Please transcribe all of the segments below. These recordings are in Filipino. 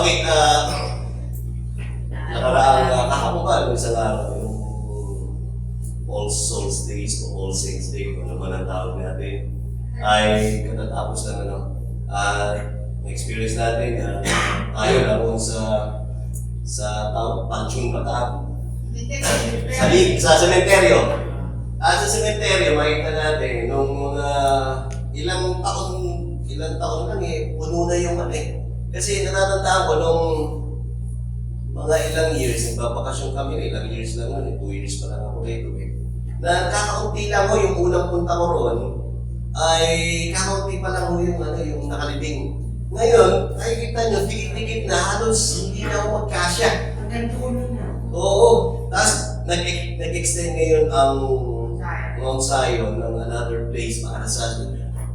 Okay, nakaraang kahapon ba, isang araw, yung All Souls Days o All Saints Day, kung ano man ang tawag natin, ay katatapos ng na-experience natin na tayo na kung sa Panchung Bataan. Sa sementeryo. At sa sementeryo, makita natin, nung mga ilang taon lang puno na yung Kasi natatandaan ko nung mga ilang years, nagbabakasyon kami, ilang years lang nun, 2 years pa lang ako rito na kakaunti lang yung unang punta ko roon, ay kakaunti pa lang yung nakalibing. Ngayon, nakikita nyo, dikit-dikit na halos hindi na ako magkasya. Ang ganito na. Oo. Tapos, nag-extend ngayon ang Mount Zion ng another place para sa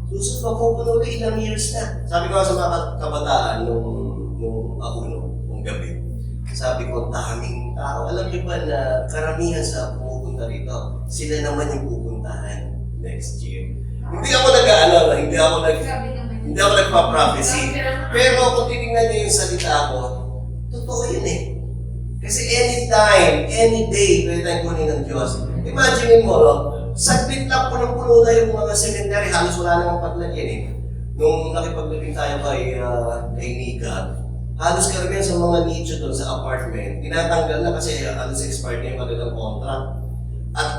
susunod mapupuno ulit ilang years na. Sabi ko sa mga kabataan nung gabi, sabi ko, daming tao. Alam niyo ba na karamihan sa pumupunta rito, sila naman yung pupuntahan next year. Hindi ako hindi ako nagpa-prophecy. Pero kung titingnan niyo yung salita ko, totoo yun Kasi anytime, any day, pwede tayong kunin ng Diyos. Imagine mo, saglit lang punong-puno na yung mga cemetery, halos wala namang paglagyan Nung nakipaglagin tayo kay Nika, halos karamihan sa mga nicho doon sa apartment, tinatanggal na kasi halos expired na yung kanilang contract. At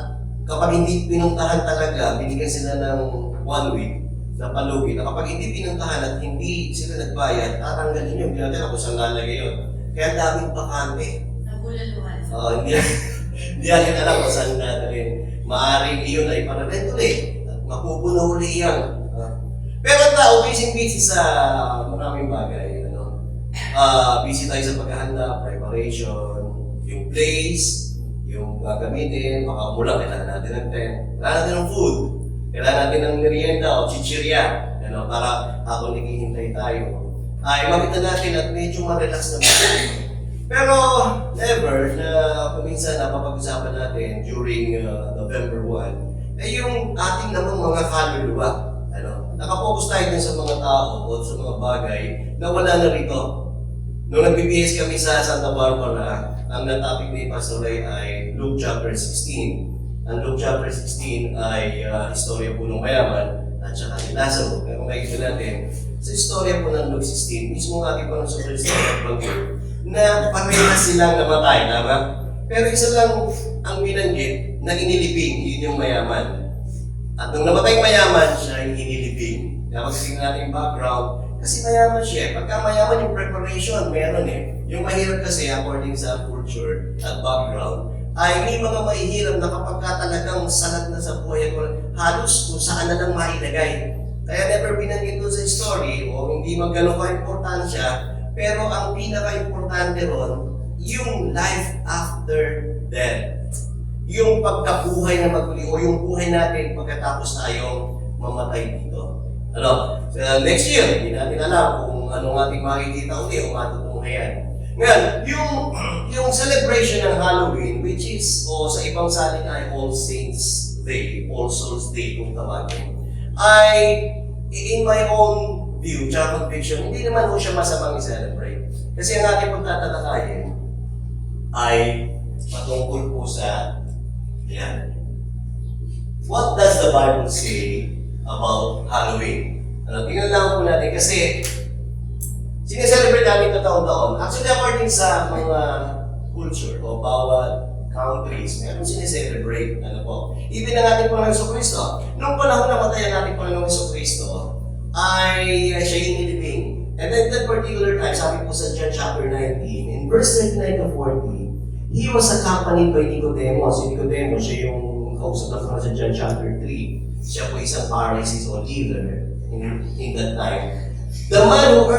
kapag hindi pinuntahan talaga, binigyan sila ng 1 week na palugi. Na kapag hindi pinuntahan at hindi sila nagbayad, tatanggalin yun. Hindi natin ako saan lalagay yun. Kaya daming bakante. Nagululuhan. Hindi natin alam kung saan natin. Maaaring iyon ay pararent ulit. At mapupuno ulit yan. Pero ang tao, busy sa maraming bagay. Busy tayo sa paghahanda, preparation, yung place, yung gagamitin, baka umulang, kailangan natin ng tent, kailangan natin ng food, kailangan natin ng merienda o chichirya, para habang naghihintay tayo, ay makita natin at medyo ma-relax na mga. Pero never na kuminsan napapag-usapan natin during November 1, ay yung ating namang mga kaluluwa. Nakapokus tayo din sa mga tao o sa mga bagay na wala na rito. Nung nag-BBS kami sa Santa Barbara, ang na-topic ni Pastor Ray ay Luke chapter 16. Ang Luke chapter 16 ay istorya po ng mayaman at saka ni Lazaro. Pero makikita natin, sa istorya po ng Luke 16, mismo ating Panginoon sa Kristo na parehas silang namatay, tama? Pero isa lang ang binanggit na inilibing, yun yung mayaman. At nung namatay mayaman, siya yung inilibing. Dapat tingnan natin yung background, kasi mayaman siya. Pagka mayaman yung preparation, meron Yung mahirap kasi, according sa culture at background, ay may mga mahihirap na kapag talagang salat na sa buhay ko, halos kung saan na lang mailagay. Kaya never binanggit doon sa story, o hindi man gano'n ka-importansya, pero ang pinaka-importante ron, yung life after death. Yung pagkabuhay na maguli, o yung buhay natin pagkatapos tayong mamatay dito. Next year, hindi natin alam kung anong ating makikita ulit o matutunghayan. Ngayon, yung celebration ng Halloween, which is, sa ibang salin ay All Saints Day, All Souls Day kung tawagin, ay in my own view, tsaka conviction, hindi naman siya masamang i-celebrate. Kasi ang ating pagtatalakayin ay patungkol po sa what does the Bible say about Halloween? Tingnan lang po natin kasi sineselebrate namin ito taon-taon. Actually, according sa mga culture o bawat countries, meron sineselebrate. Even ang ating Panginoong Jesucristo. Noong panahon na matay ang ating Panginoong Jesucristo, ay siya yung nilibing. And then that particular time, sabi po sa John chapter 19, in verse 39 to 40, he was accompanied by Nicodemus. Si Nicodemus, siya yung kausap na sa John chapter 3. Siya po isang Pharisee or leader in that time. The man who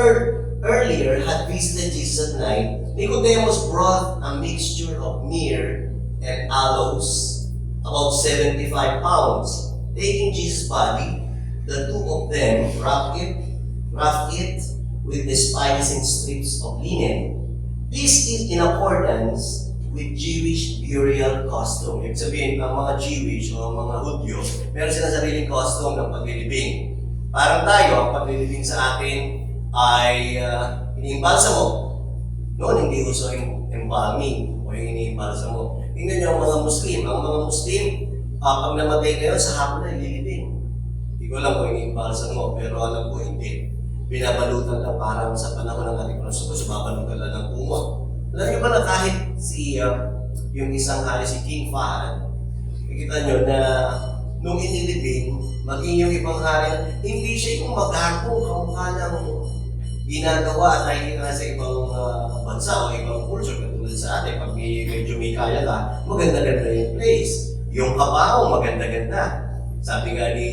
earlier had visited Jesus at night, Nicodemus brought a mixture of myrrh and aloes, about 75 pounds. Taking Jesus' body, the two of them wrapped it with the spices and strips of linen. This is in accordance with Jewish burial custom. Ibig sabihin, ang mga Jewish o mga Hudyo, meron silang sariling custom ng paglilibing. Parang tayo, ang paglilibing sa atin ay iniimbalsa mo. Noon, hindi uso yung embalming o yung iniimbalsa mo. Tingnan niyo ang mga Muslim. Ang mga Muslim, pag namatay kayo, sa hapon na ililibing. Hindi ko alam kung iniimbalsa mo, pero alam ko hindi. Binabalutan lang parang sa panahon ng ating Panginoon, babalutan lang ng kumot. Alam niyo ba na kahit yung isang hari, si King Fahd, nakita niyo na nung inilibing, maging yung ibang hari, hindi siya yung magagong kamukha ng ginagawa tayo nga sa ibang bansa o ibang culture katulad sa atin. Pag medyo may kaya ka, maganda-ganda yung place. Yung kabaong, maganda-ganda. Sabi nga ni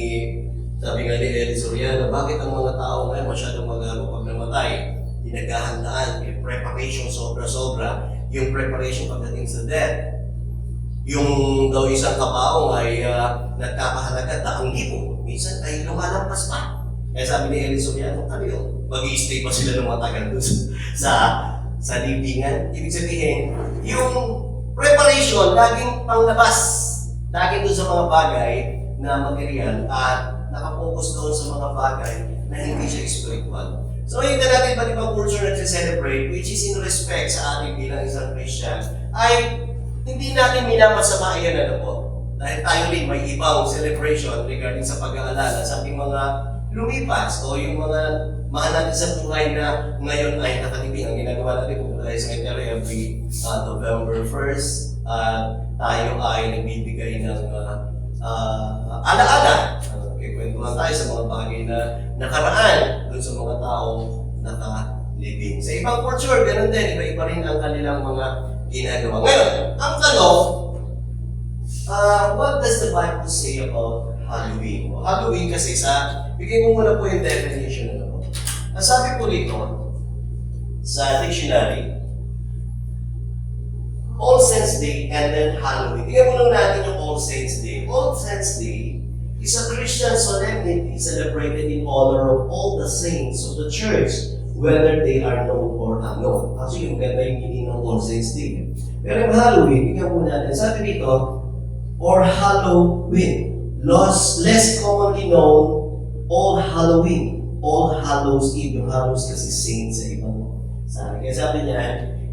Eli Soriano, bakit ang mga tao ngayon masyadong magago pag namatay? Pinaghahandaan, yung preparation sobra-sobra, yung preparation pagdating sa death. Yung daw isang kabaong ay nagkakahalaga 100,000. Minsan ay lumalampas pa. Kaya sabi ni Eli Soriano, ano yun? Mag-i-stay pa sila ng matagal doon sa libingan. Ibig sabihin, yung preparation, laging panglabas. Laging doon sa mga bagay na material at nakapokus doon sa mga bagay na hindi siya spiritual. So, yung natin pati ibang culture na celebrate, which is in respect sa ating bilang isang Christian, ay hindi natin minamasama yan, ano po. Dahil tayo rin may ibang celebration regarding sa pag-aalala sa ating mga lumipas o yung mga mahal natin sa buhay na ngayon ay nakatibing. Ang ginagawa natin kung tayo sa cemetery every November 1st, tayo ay nagbibigay ng alaala. Kwentuhan tayo sa mga bagay na nakaraan dun sa mga taong nakalibing. Sa ibang culture, ganun din. Iba-iba rin ang kanilang mga ginagawa. Ngayon, ang tanong, what does the Bible say about Halloween? Halloween kasi bigay mo muna po yung definition. Ang sabi po rito, sa dictionary, All Saints Day and then Halloween. Tingnan mo natin yung All Saints Day. All Saints Day is a Christian solemnity celebrated in honor of all the saints of the church, whether they are known or unknown. Actually, yung ganda yung meaning ng All Saints Day. Pero yung Halloween, tingnan mo natin, sabi dito, or Halloween, less commonly known, All Halloween, All Hallows Eve. Yung Hallows kasi saints sa ibang sabi. Kaya sabi niya,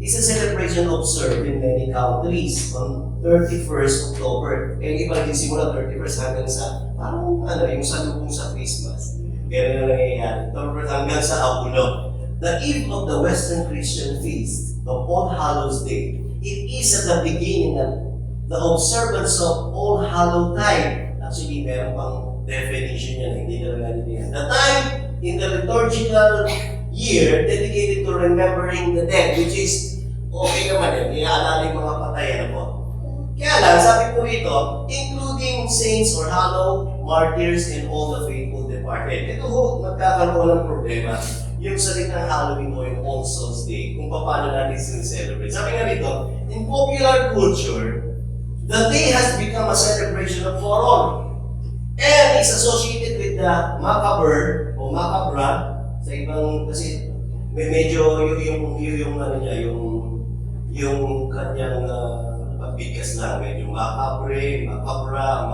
it's a celebration observed in many countries on 31st October. Kaya iba din simula 31st hanggang sa, parang yung salubong sa Christmas. Kaya na nangyayari. 31st hanggang sa Abulo. The eve of the Western Christian feast of All Hallows Day. It is at the beginning of the observance of All Hallow Tide. Actually, meron pang definition yan. Hindi na lang yan. The time in the liturgical year dedicated to remembering the dead, which is okay naman yun, inaalala yung mga patay na po. Kaya lang, sabi po rito, including saints or hallow, martyrs, and all the faithful departed. Ito ho, magkakaroon ng problema. Yung salitang Halloween o yung All Souls Day, kung paano natin sincelebrate. Sabi nga rito, in popular culture, the day has become a celebration of for all. And is associated with the macabre o macabra sa ibang, kasi may medyo yung ano niya, yung kanyang pagbigkas lang, medyo macabre, macabra,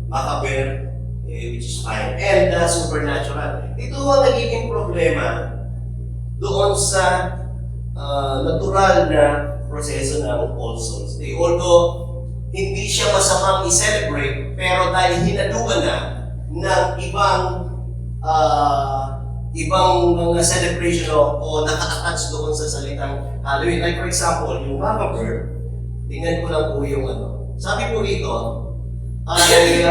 macaber, which is fine. And supernatural. Ito ang nagiging problema doon sa natural na proseso ng All Souls Day. Although, hindi siya masamang i-celebrate, pero dahil hinaluan na ng ibang mga celebration o naka-attach doon sa salitang Halloween. Like for example, yung macabre, tingnan ko lang po yung sabi po rito, ay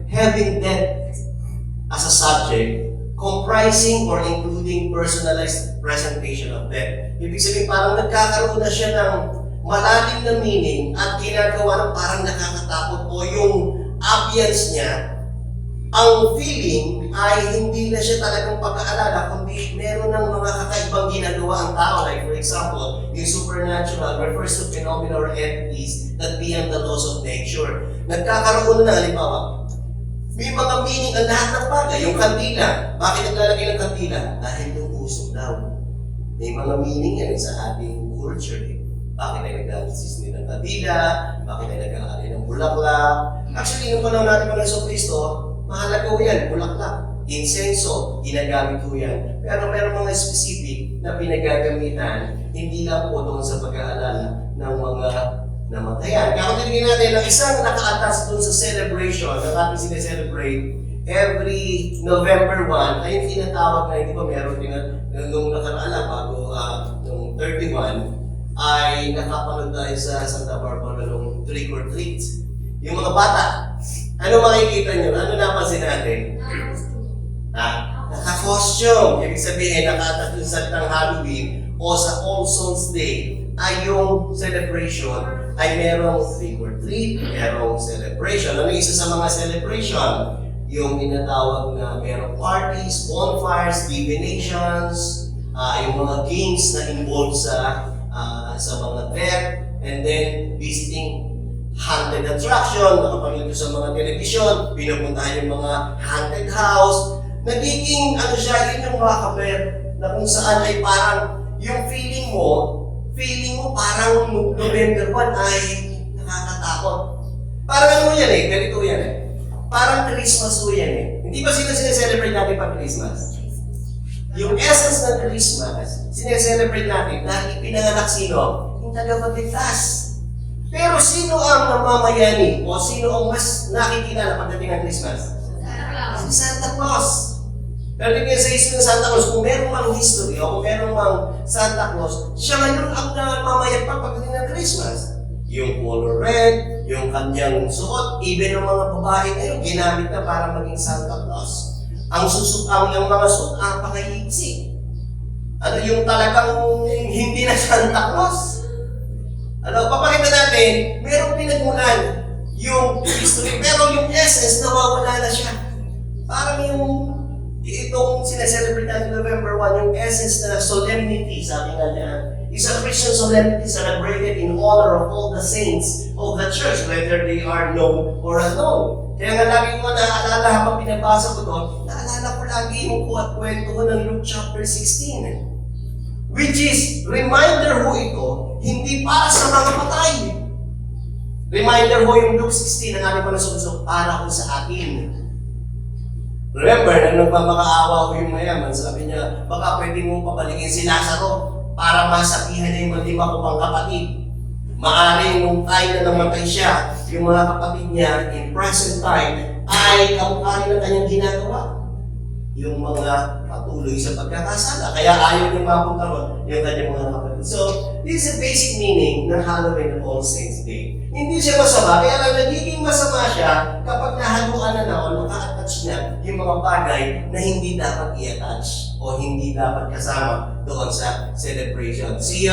having death as a subject, comprising or including personalized presentation of death. Ibig sabihin, parang nagkakaroon na siya ng malalim na meaning at ginagawa ng parang nakakatakot o yung ambience niya, ang feeling ay hindi na siya talagang pag-aalala, kundi meron ng mga kakaibang ginagawa ang tao. Like for example, yung supernatural refers to phenomena or entities that beyond the laws of nature. Nagkakaroon na, halimbawa, may mga meaning ang lahat ng bagay. Yung kandila, bakit naglalagay ng kandila? Dahil yung usok daw. May mga meaning yan sa ating culture. Bakit ay nag-assist ng kandila? Bakit ay nag-aalay ng bulaklak? Actually, yung panahon natin ng Yeso Cristo, mahalaga yan, bulaklak. insenso, ginagamit po yan. Pero meron mga specific na pinagagamitan, hindi lang po doon sa pag-aalala ng mga namatayan. Kaya kung tinignan natin, ang isang nakaatas doon sa celebration, na ating sineselebrate, every November 1, ay yung tinatawag na, hindi ba meron din nung nakaraan bago nung 31, ay nakapanood tayo sa Santa Barbara nung trick or treat. Yung mga bata, ano makikita nyo? Ano napansin natin? Naka-costume. Ibig sabihin, nakaatas dun sa salitang Halloween o sa All Souls Day ay yung celebration ay merong trick or treat, merong celebration. Ano isa sa mga celebration? Yung tinatawag na merong parties, bonfires, divinations, yung mga games na involved sa mga death, and then visiting haunted attraction, nakapanood ko sa mga telebisyon, pinupuntahan yung mga haunted house. Nagiging siya, yun yung mga kapet na kung saan ay parang yung feeling mo parang November 1 ay nakakatakot. Parang ano yan ganito yan Parang Christmas po yan Hindi ba sila sineselebrate natin pag Christmas? Yung essence ng Christmas, sineselebrate natin dahil ipinanganak sino? Yung tagapagligtas. Pero sino ang namamayani o sino ang mas nakikilala pagdating ng Christmas? Si Santa Claus. Pero tingnan sa isip ng Santa Claus, kung meron mang history o kung meron mang Santa Claus, siya ngayon ang namamayagpag pagdating ng Christmas. Yung color red, yung kanyang suot, even ng mga babae ngayon, ginamit na para maging Santa Claus. Ang yung mga suot, napakahiksi. Yung talagang hindi na Santa Claus. Papakita natin, merong pinagmulan yung history, pero yung essence, nawawala na siya. Parang itong sineselebrate natin November 1, yung essence na solemnity, sabi nga niya, is a Christian solemnity celebrated in honor of all the saints of the church, whether they are known or unknown. Kaya nga lagi ko naaalala habang pinabasa ko doon, naalala ko lagi yung kwento ko ng Luke chapter 16. Which is, reminder ho ito, hindi para sa mga patay. Reminder ho yung Luke 16 na namin panasunsok para ho sa atin. Remember, nang nagmamakaawa ho yung mayaman, sabi niya, baka pwede mong papalikin si Lazaro para masabihan niya yung malima ko pang kapatid. Maaring nung time na namatay siya, yung mga kapatid niya in present time ay kamukha rin ang kanyang ginagawa. Yung mga patuloy sa pagkakasala. Kaya ayaw niyang mapunta ron yung kanyang mga kapatid. So, this is the basic meaning ng Halloween of All Saints Day. Hindi siya masama, kaya lang nagiging masama siya kapag nahaluan na o naka-attach na yung mga bagay na hindi dapat i-attach o hindi dapat kasama doon sa celebration. Si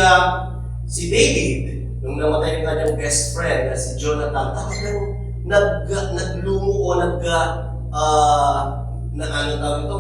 David, nung namatay yung kanyang best friend na si Jonathan, talagang naglumo o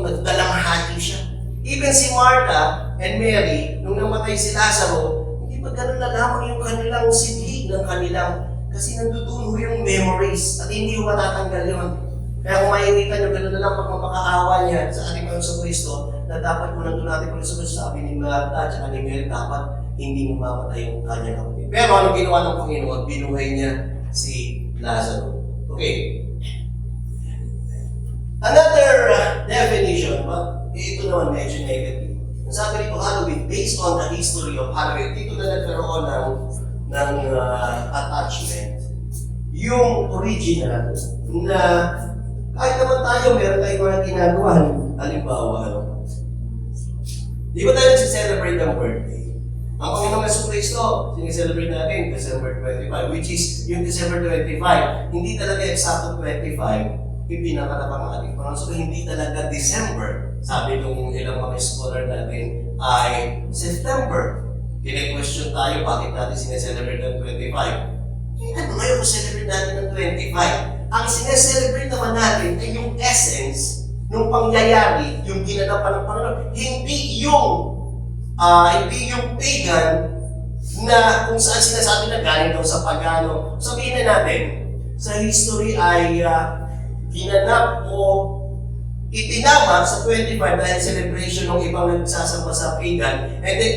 nagdalamhati siya. Even si Martha and Mary, nung namatay si Lazaro, hindi ba ganun na lamang yung kanilang sinhig ng kanilang, kasi nandudulo yung memories at hindi yung matatanggal yun. Kaya kung makikita nyo, ganun na lang pagmamakaaawa niya sa ating Panginoon sa Kristo, na dapat kung nandun natin kung sa sabi ni Martha at ni Mary, dapat hindi mamamatay yung kanyang kapatid. Pero ano ginawa ng Panginoon? Binuhay niya si Lazaro. Okay. Another definition, but ito naman medyo negative. Ang sabi nito, Halloween, based on the history of Halloween, dito na nagkaroon ng attachment. Yung original na kahit naman tayo, meron tayong mga ginagawa. Halimbawa, di ba tayo nag-celebrate ng birthday? Ang Panginoong Jesucristo, sineselebrate natin December 25, which is yung December 25. Hindi talaga eksakto 25, ipinanganak ang ating Panginoon. So, hindi talaga December. Sabi nung ilang mga scholar natin ay September. Kine-question tayo bakit natin sineselebrate ng 25. Ano ngayon kung celebrate natin ng 25? Ang sineselebrate naman natin ay yung essence ng pangyayari, yung ginanapan ng Panginoon. Hindi yung pagan na kung saan sinasabi na galing daw sa pagano. Sabihin na natin, sa history ay ginanap o itinama sa 25 dahil celebration ng ibang nagsasamba sa pagan. And then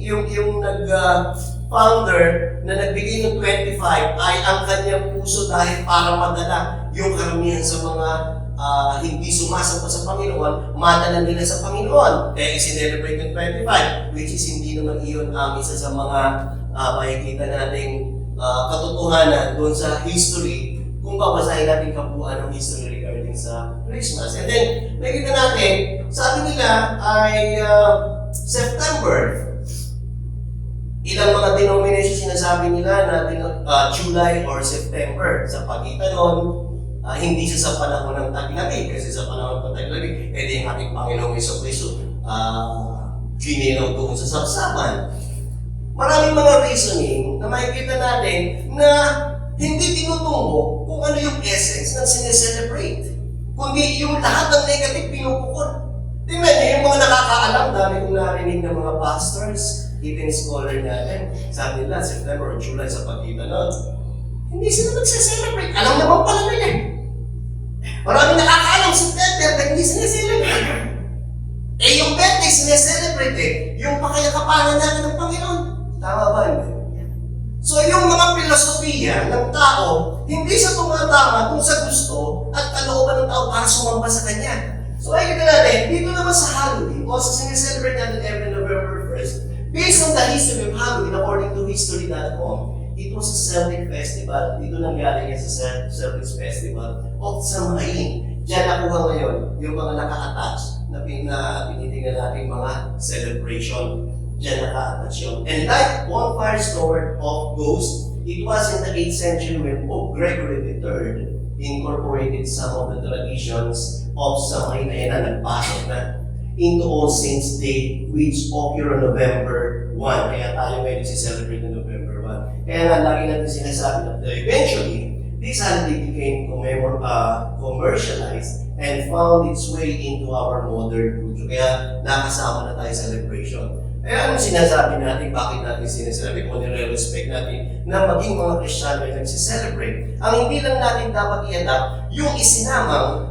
yung nag-founder na nagbigay ng 25 ay ang kanyang puso dahil para madala yung karamihan sa mga hindi sumasamba sa Panginoon, matalan nila sa Panginoon. Kaya i-celebrate yung 25, which is hindi naman iyon ang isa sa mga makikita nating katotohanan doon sa history kung babasahin natin kabuuan ng history regarding sa Christmas. And then, nakikita natin, sabi nila ay September. Ilang mga denomination sinasabi nila na July or September. Sa pagitan nun, hindi siya sa panahon ng taglamig. Kasi sa panahon ng taglamig, edi ang ating Panginoong Jesucristo gininaw doon sa sabsaban. Maraming mga reasoning na makikita natin na hindi tinutungo kung ano yung essence ng sineselebrate. Kundi yung lahat ng negative pinupukol. Tingnan niyo, yung mga nakakaalam, dami kong narinig ng mga pastors, even scholar natin, sabi nila, September or July sa pagitan nun, hindi sila nagsiselebrate. Alam naman pala nila. Maraming nakakaalam sa September na hindi sineselebrate. Yung birthday sineselebrate yung pakayakapanan natin ng Panginoon. Tama ba? So yung mga filosofiya ng tao, hindi siya tumatama kung sa gusto at kalooban ng tao para sumamba sa Kanya. So ay kita natin, dito naman sa Halloween, o sa sineselebrate natin every November 1st, based on the history of Halloween, according to history.com, it was a Celtic festival. Dito nanggaling yan sa Celtic festival of Samhain. Diyan nakuha ngayon yung mga naka-attach na pinitingnan natin mga celebration. Diyan naka-attach yun. And like bonfire stored of ghosts, it was in the 8th century when Pope Gregory III incorporated some of the traditions of Samhain na nagpasok na into All Saints Day, which occur on November 1. Kaya tayo ngayon celebrate na November 1. Kaya lagi natin sinasabi na eventually, this holiday became commercialized and found its way into our modern culture. Kaya nakasama na tayo sa celebration. Kaya anong sinasabi natin, bakit natin sineselebrate o nire-respect natin na maging mga Kristiyano ay nagsiselebrate? Ang hindi lang natin dapat i-adapt yung isinamang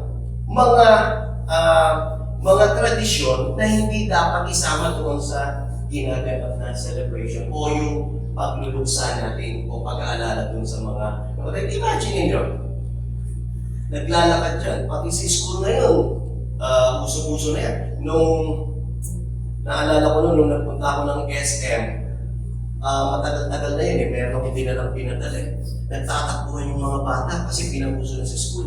mga tradisyon na hindi dapat isama doon sa ginaganap na celebration o yung pagluluksa natin o pag-aalala doon sa mga kapatid. Imagine ninyo, naglalakad dyan, pati si school na yun, uso-uso na yan. Naalala ko nung nagpunta ako ng SM, matagal-tagal na yun meron akong dinalang pinadala. Nagtatakbuhan yung mga bata kasi pinaguso na sa school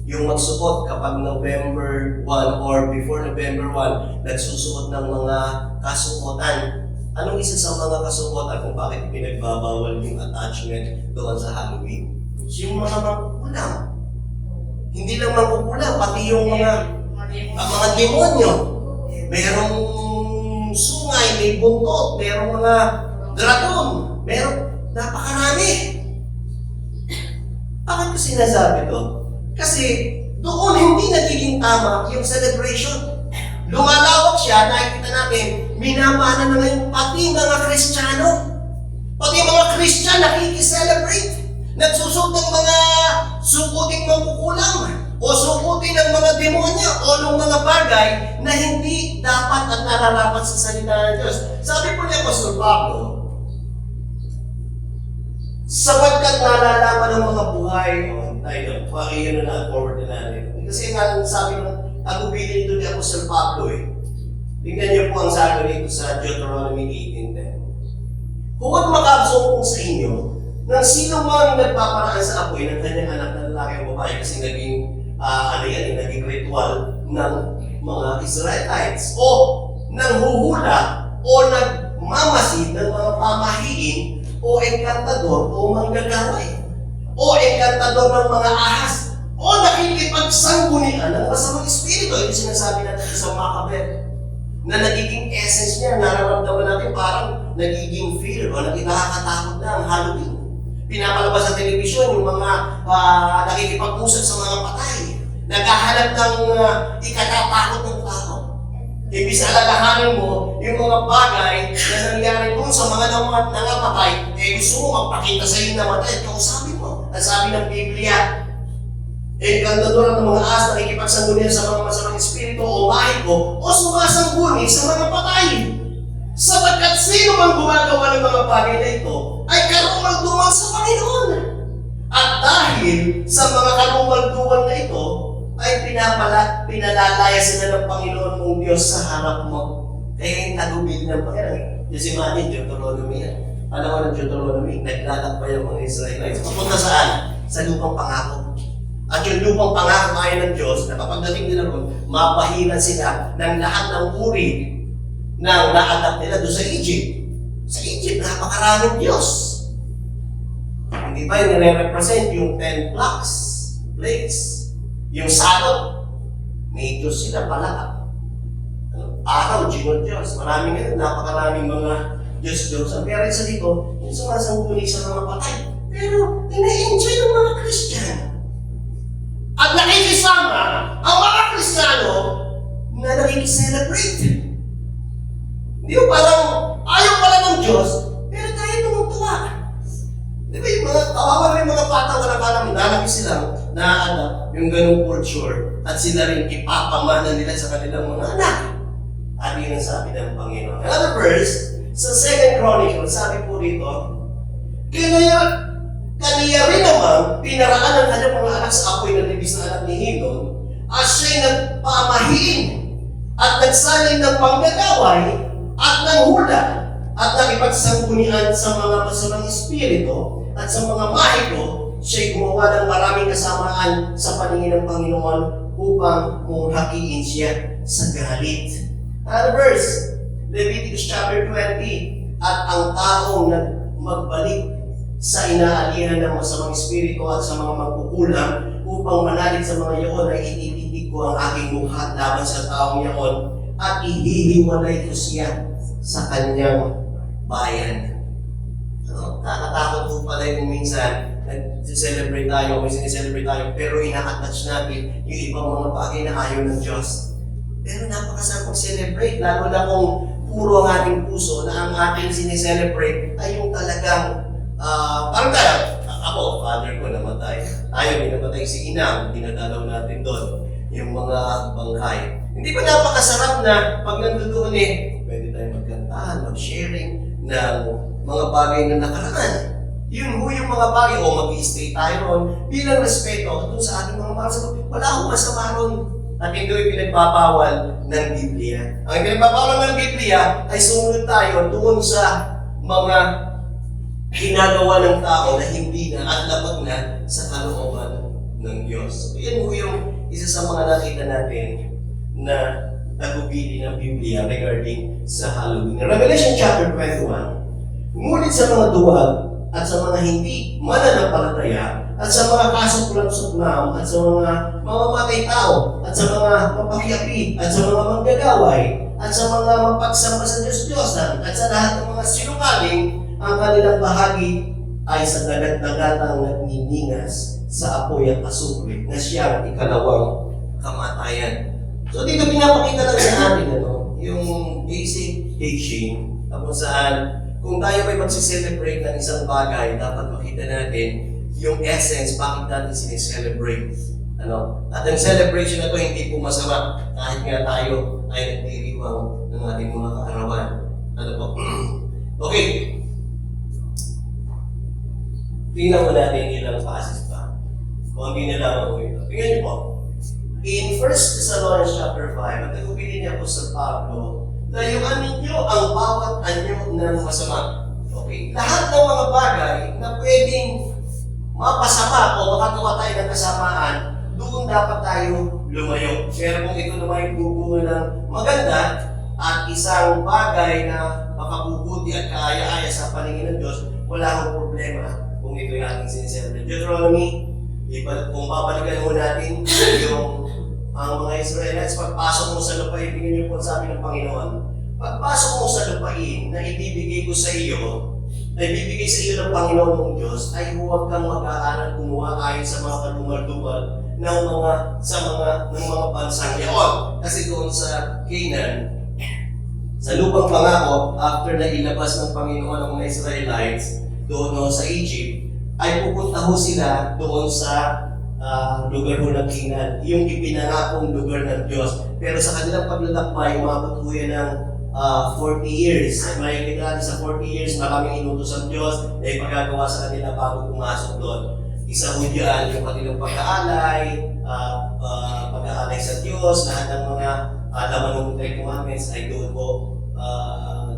Yung magsuot kapag November 1 or before November 1, nagsusuot ng mga kasuotan. Anong isa sa mga kasuotan kung bakit pinagbabawal yung attachment doon sa Halloween? Yung mga mangkukulam. Hindi lang mangkukulam, pati yung mga demonyo. Merong sungay, may buntot, merong mga dragon, merong napakarami. Bakit ko sinasabi to? Kasi doon hindi nagiging tama yung celebration. Lumalawak siya, nakikita natin, minamana na ngayon pati mga Kristiyano. Pati mga Kristiyano nakikiselebrate. Nagsusot ng mga sukuting mangkukulam o sukutin ng mga demonya o ng mga bagay na hindi dapat at nararapat sa salita ng Diyos. Sabi po ni Apostol Pablo, sapagkat nalalaman ng mga buhay, iyon na forward na natin. Kasi nga sabi ng agubili nito ni Apostol Pablo tingnan niyo po ang sabi nito sa Deuteronomy 18:10. Huwag makabsong sa inyo ng sino man nagpaparaan sa apoy ng kanyang anak na lalaki o babae kasi naging naging ritual ng mga Israelites o nanghuhula o nagmamasid ng mga pamahiin o enkantador o manggagaway o enkantador ng mga ahas o nakikipagsanggunian ng masamang espiritu. Ito sinasabi natin sa Macabeth na nagiging essence niya, nararamdaman natin parang nagiging fear o nakakatakot na ang Halloween. Pinapalabas sa telebisyon yung mga nakikipag-usap sa mga patay. Naghahanap ng ikatatakot ng tao. Ibig alalahanin mo yung mga bagay na nangyari doon sa mga nangamatay, gusto mo magpakita sa iyo na matay. Kausapin mo. Ang sabi ng Biblia, enkantador ng mga ahas na nakikipagsanggunian sa mga masamang espiritu o mahiko o sumasangguni sa mga patay. Sapagkat sino man gumagawa ng mga bagay na ito ay karumaldumal sa Panginoon. At dahil sa mga karumaldumal na ito, ay pinalalaya sila ng Panginoon mong Diyos sa harap mo. Kaya yung tagubil ng Panginoon. Just imagine, Deuteronomy yan. Alam mo ng Deuteronomy, naglalakbay ang mga Israelites. Papunta saan? Sa lupang pangako. At yung lupang pangako ayon ng Diyos, na kapag dating nila ron, mapahiran sila ng lahat ng uri ng na-adapt nila doon sa Egypt. Sa Egypt, napakaraming Diyos. Hindi ba yung nire-represent yung 10 plagues? Yung Sabbath, may Diyos sila pala. Araw, Diyos. Maraming ngayon, napakaraming mga Diyos. Ang kaya rin sa dito, yung sumasangguni sa mga patay. Pero, ina-enjoy ng mga Christian. At nakikisama ang mga Kristiyano na nakikiselebrate. Hindi ba parang ayaw pala ng Diyos, pero tayo tumutulak. Di ba yung mga kawawa rin mga bata na parang lalaki silang na yung ganung culture at sila rin ipapamana nila sa kanilang mga anak. At yun ang sabi ng Panginoon. Another verse, sa 2 Chronicles, sabi po rito, kaniya rin naman pinaraan ng kanyang mga anak sa apoy na libis na anak ni Hinon at siya'y nagpamahin at nagsaling ng panggagaway at nanghula at nakipagsanggunian sa mga masamang espiritu at sa mga mahiko. Siya'y gumawa ng maraming kasamaan sa paningin ng Panginoon upang munghakiin siya sa galit. Another verse, Leviticus chapter 20, at ang taong magbalik sa inaalihan ng masamang espiritu at sa mga magkukulang upang manalig sa mga yaon ay ititig ko ang aking mukha laban sa taong yaon at ihihiwalay ko siya sa kanyang bayan. Nakakatakot po pala yung minsan nag-celebrate tayo, may sineselebrate tayo, pero ina-attach natin yung ibang mga bagay na ayaw ng Diyos. Pero napakasarap mag-celebrate, lalo na kung puro ang ating puso na ang ating sineselebrate ay yung talagang parang tayo, ako, father ko namatay. Tayo, namatay si Inang, dinadalaw natin doon yung mga bangkay. Hindi ba napakasarap na pag nandoon pwede tayo magkantahan, mag-sharing ng mga bagay na nakaraan. Yun yung mga bagay, o mag-i-stay tayo ron bilang respeto at sa ating mga mahal. Wala akong masama ron. At ito yung pinagpapawal ng Biblia. Ang pinagpapawal ng Biblia ay sumunod tayo doon sa mga ginagawa ng tao na hindi na at labag na sa kalooban ng Diyos. So, yan yung isa sa mga nakita natin na nagubili ng Biblia regarding sa Halloween. Revelation chapter 21, ngunit sa mga duwag at sa mga hindi mananampalataya at sa mga kasuklam-suklam at sa mga mamamatay tao at sa mga mapakiapi at sa mga manggagaway at sa mga mapagsamba sa Diyos-Diyosan at sa lahat ng mga sinungaling, ang kanilang bahagi ay sa dagat-dagatang nagniningas sa apoy at asupre na siyang ikalawang kamatayan. So dito pinapakita lang sa atin yung basic teaching kung saan kung tayo may magsiselebrate ng isang bagay, dapat makita natin yung essence, bakit natin sineselebrate. At ang celebration na ito hindi po masama kahit nga tayo ay nagdiriwang ng ating mga kaarawan. Okay. Tingnan mo natin ilang passes pa. Kung hindi na lang ako ito. Tingnan niyo po. In 1 Thessalonians chapter 5, at nagubili niya po sa Pablo, layuan ninyo ang bawat anyo ng masama. Okay? Lahat ng mga bagay na pwedeng mapasama o makagawa tayo ng kasamaan, doon dapat tayo lumayo. Pero kung ito naman ay bubunga ng maganda at isang bagay na makabubuti at kaaya-aya sa paningin ng Diyos, wala akong problema kung ito yung ating sineselebrate. Deuteronomy, kung babalikan mo natin yung ang mga Israelites, pagpasok mo sa lupain, tingnan niyo po sabi ng Panginoon, pagpasok mo sa lupain na ibibigay ko sa iyo, na ibibigay sa iyo ng Panginoon mong Diyos, ay huwag kang mag-aaral gumawa ayon sa mga kalumal-dumal ng mga bansang yaon. Kasi doon sa Canaan, sa lupang pangako, after na ilabas ng Panginoon ang mga Israelites doon sa Egypt, ay pupunta ho sila doon sa lugar ho ng Canaan, yung ipinangakong lugar ng Diyos. Pero sa kanilang paglalakbay, umabot ho yan ng 40 years. May kita natin sa 40 years, maraming inutos ang Diyos na ipagagawa sa kanila bago pumasok doon. Isa ho dyan, yung kanilang pagkaalay, pag-aalay sa Diyos, lahat ng mga laman ng Ten Commandments ay doon po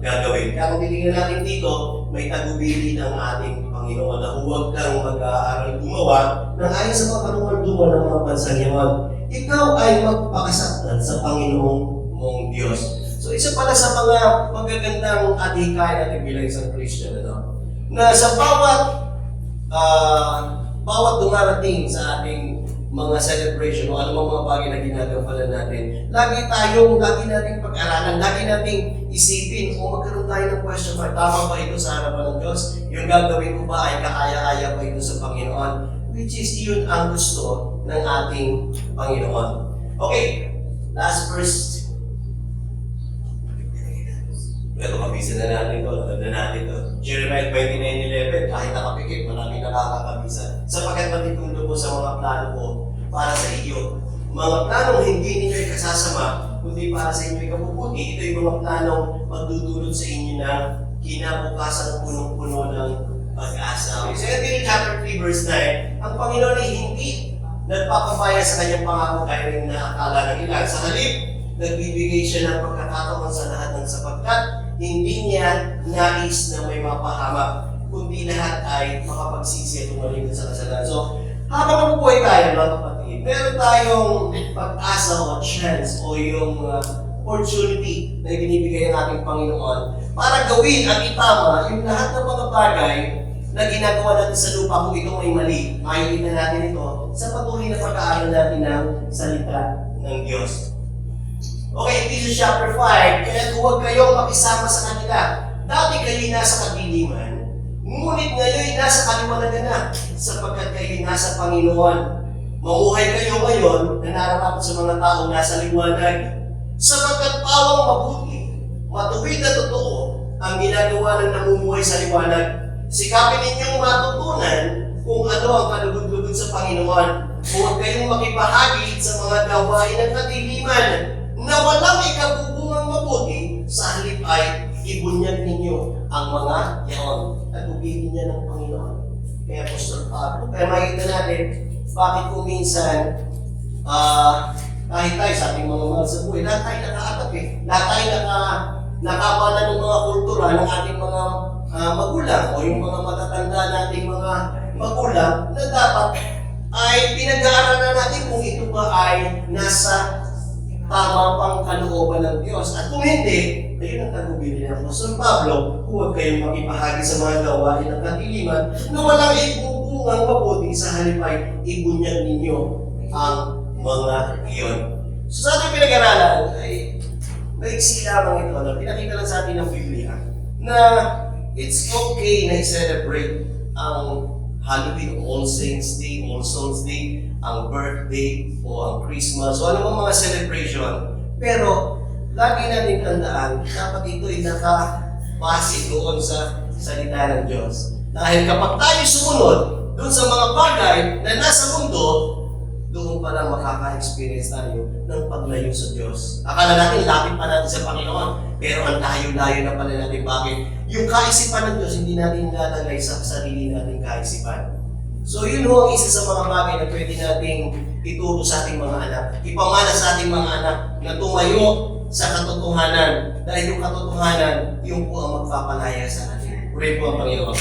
gagawin. Kaya kung titingnan natin dito, may tagubili ng ating Panginoon na huwag kang mag-aaral gumawa ng ayon sa mga kanuman-duman ng mga bansang yaman. Ikaw ay magpakasaktan sa Panginoong mong Diyos. So isa pala sa mga magagandang adhikain natin bilang isang Christian, na sa bawat dumarating sa ating mga celebration o anumang mga bagay na ginagampanan natin, lagi nating pag-aralan, lagi nating isipin kung magkaroon tayo ng question mark, tama ba ito sa harapan ng Diyos? Yung gagawin ko ba ay kakaya-aya ba ito sa Panginoon? Which is yun ang gusto ng ating Panginoon. Okay, last verse. Pero mabisa na natin ito, tanda natin ito. Jeremiah 29:11, kahit nakapikit, maraming nakakabisa. Sapagkat matitundo po sa mga plano ko para sa iyo. Mga planong hindi ninyo ikasasama, kundi para sa inyo ikabubuti. Ito yung mga planong magdudulot sa inyo ng kinabukasan punong-puno ng pag-asa. So, Ezekiel chapter 3 verse 9, ang Panginoon ay hindi nagpapabaya sa kanyang pangako gaya rin na akala ng ilan. Sa halip, nagbibigay siya ng pagkakataon sa lahat ng sapagkat hindi niya nais na may mapahamak, kundi lahat ay makapagsisi at tumaling sa kasalanan. So, habang nabubuhay tayo, mga kapatid, meron tayong pag-asa o chance o yung opportunity na binibigay ng ating Panginoon para gawin at itama yung lahat ng mga bagay na ginagawa natin sa lupa kung ito ay mali. Makikita natin ito sa patuloy na pag-aaral natin ng salita ng Diyos. Okay, Ephesians chapter 5, kaya huwag kayong makisama sa kanila. Dati kayo'y nasa kadiliman, ngunit ngayon nasa kaliwanagan na, sapagkat kayo'y nasa Panginoon. Mamuhay kayo ngayon na nararapat sa mga taong nasa liwanag, sapagkat pawang mabuti, matuwid na totoo ang ginagawa ng namumuhay sa liwanag. Sikapin ninyong matutunan kung ano ang kalugod-lugod sa Panginoon. Huwag kayong makibahagi sa mga gawain ng kadiliman na walang ikabubungang mabuti, sa halip ay ibunyag ninyo ang mga yaon at ubigin niya ng Panginoon. Kaya Apostol Pablo, kaya makikita natin bakit kung minsan kahit tayo sa ating mga mahal sa buhay, lahat tayo nakaatap lahat tayo nakapala ng mga kultura ng ating mga magulang o yung mga matatanda nating mga magulang na dapat ay pinag-aaralan natin kung ito ba ay nasa tama pang kalooban ng Diyos. At kung hindi, ayun ang tagubili ng Apostol Pablo, huwag kayong makipahagi sa mga gawain ng kadiliman na walang ibubungang mabuti, sa halip ay ibunyag ninyo ang mga iyon. So sa ating pinag-aralan ay maiksi lamang ito na pinakita lang sa atin ng Biblia na it's okay na i-celebrate ang Halloween, All Saints Day, All Souls Day, ang birthday o ang Christmas o anumang mga celebration. Pero lagi natin tandaan, dapat ito ay nakabase doon sa salita ng Diyos. Dahil kapag tayo sumunod doon sa mga bagay na nasa mundo, doon pa lang makaka-experience tayo ng paglayo sa Diyos. Akala natin lapit pa natin sa Panginoon, pero ang layo-layo na pala natin. Bakit? Yung kaisipan ng Diyos, hindi natin nilalagay sa sarili nating kaisipan. So yun ho ang isa sa mga bagay na pwede nating ituro sa ating mga anak. Ipamana sa ating mga anak na tumayo sa katotohanan. Dahil yung katotohanan, yung po ang magpapalaya sa atin. Pray po ang Panginoon.